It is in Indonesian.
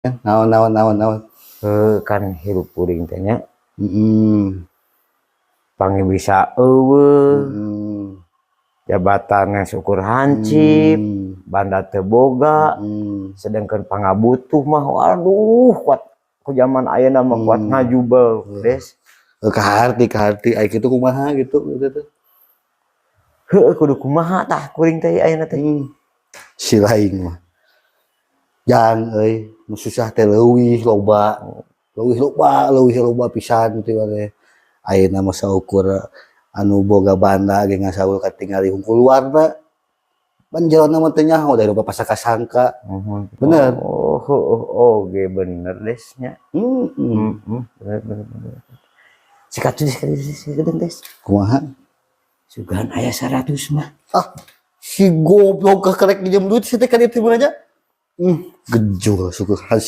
naon. Kan hirup kuring teh nya Heeh. panggil bisa jabatan syukur hancip banda teu boga sedangkan pangabutuh mah waduh kuat ku zaman ayeuna mah kuat ngajubel des Kaharti aya kitu kumaha gitu teh. Heueuh kudu kumaha tah kuring teh ayeuna teh Si lain mah jang euy nu susah teh leuwih loba pisan teh ayeuna mah saukur anu boga banda ge ngasaul katingali hungkul luarna pan jelema mah teu nyaho da rupa pasangka bener ge bener desnya bener sikat des kumaha sugan aya 100 mah si goblok kekerek di jam duit teh ka dieu teh aja gejol syukur hansip